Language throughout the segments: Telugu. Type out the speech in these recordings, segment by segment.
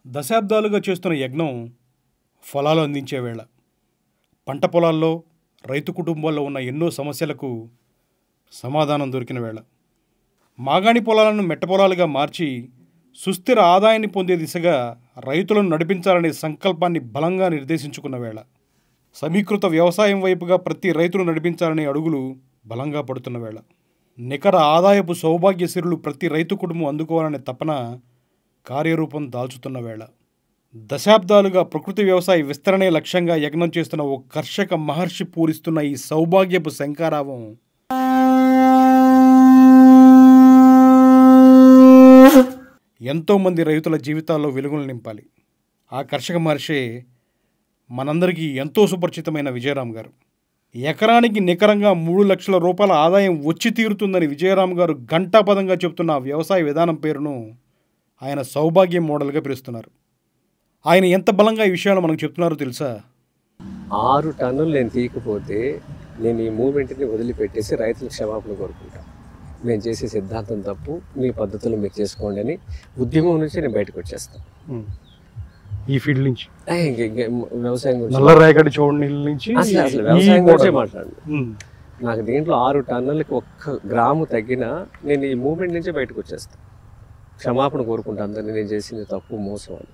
దశాబ్దాలుగా చేస్తున్న యజ్ఞం ఫలాలు అందించే వేళ పంట పొలాల్లో రైతు కుటుంబాల్లో ఉన్న ఎన్నో సమస్యలకు సమాధానం దొరికిన వేళ మాగాణి పొలాలను మెట్ట పొలాలుగా మార్చి సుస్థిర ఆదాయాన్ని పొందే దిశగా రైతులను నడిపించాలనే సంకల్పాన్ని బలంగా నిర్దేశించుకున్న వేళ సమీకృత వ్యవసాయం వైపుగా ప్రతి రైతును నడిపించాలనే అడుగులు బలంగా పడుతున్న వేళ నికర ఆదాయపు సౌభాగ్యసిరులు ప్రతి రైతు కుటుంబం అందుకోవాలనే తపన కార్యరూపం దాల్చుతున్న వేళ దశాబ్దాలుగా ప్రకృతి వ్యవసాయ విస్తరణే లక్ష్యంగా యజ్ఞం చేస్తున్న ఓ కర్షక మహర్షి పూరిస్తున్న ఈ సౌభాగ్యపు శంఖారావం ఎంతోమంది రైతుల జీవితాల్లో వెలుగులు నింపాలి. ఆ కర్షక మహర్షి మనందరికీ ఎంతో సుపరిచితమైన విజయరామ్ గారు. ఎకరానికి నికరంగా 3 లక్షల రూపాయల ఆదాయం వచ్చి తీరుతుందని విజయరామ్ గారు ఘంటాపదంగా చెబుతున్న వ్యవసాయ విధానం పేరును ఆయన సౌభాగ్యం మోడల్గా పిలుస్తున్నారు. ఆయన ఎంత బలంగా ఈ విషయాలు మనకు చెప్తున్నారో తెలుసా? 6 టన్నులు నేను తీయకపోతే నేను ఈ మూమెంట్ని వదిలిపెట్టేసి రైతుల క్షమాపణ కోరుకుంటాను. నేను చేసే సిద్ధాంతం తప్పు, మీ పద్ధతులు మీరు చేసుకోండి అని ఉద్యమం నుంచి నేను బయటకు వచ్చేస్తాను. ఈ ఫీల్డ్ నుంచి వ్యవసాయం గురించి చూడండి నుంచి అసలు వ్యవసాయం గురించే మాట్లాడు. నాకు దీంట్లో 6 టన్నులకి 1 గ్రాము తగ్గినా నేను ఈ మూమెంట్ నుంచే బయటకు వచ్చేస్తాను. క్షమాపణ కోరుకుంటా అందరినీ నేను చేసింది తప్పు, మోసం అని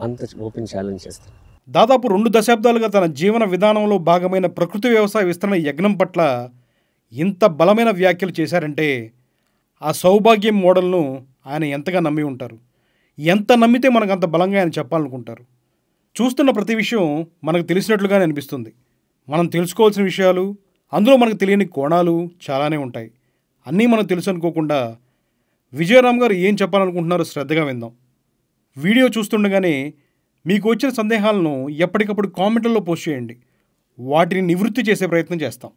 అంత ఓపెన్ ఛాలెంజ్ చేస్తాను. దాదాపు 2 దశాబ్దాలుగా తన జీవన విధానంలో భాగమైన ప్రకృతి వ్యవసాయ విస్తరణ యజ్ఞం పట్ల ఇంత బలమైన వ్యాఖ్యలు చేశారంటే ఆ సౌభాగ్యం మోడల్ను ఆయన ఎంతగా నమ్మి ఉంటారు. ఎంత నమ్మితే మనకు అంత బలంగా ఆయన చెప్పాలనుకుంటారు. చూస్తున్న ప్రతి విషయం మనకు తెలిసినట్లుగానే అనిపిస్తుంది. మనం తెలుసుకోవాల్సిన విషయాలు, అందులో మనకు తెలియని కోణాలు చాలానే ఉంటాయి. అన్నీ మనకు తెలుసు అనుకోకుండా విజయరామ్ గారు ఏం చెప్పాలనుకుంటున్నారో శ్రద్ధగా విందాం. వీడియో చూస్తుండగానే మీకు వచ్చిన సందేహాలను ఎప్పటికప్పుడు కామెంట్లలో పోస్ట్ చేయండి. వాటిని నివృత్తి చేసే ప్రయత్నం చేస్తాం.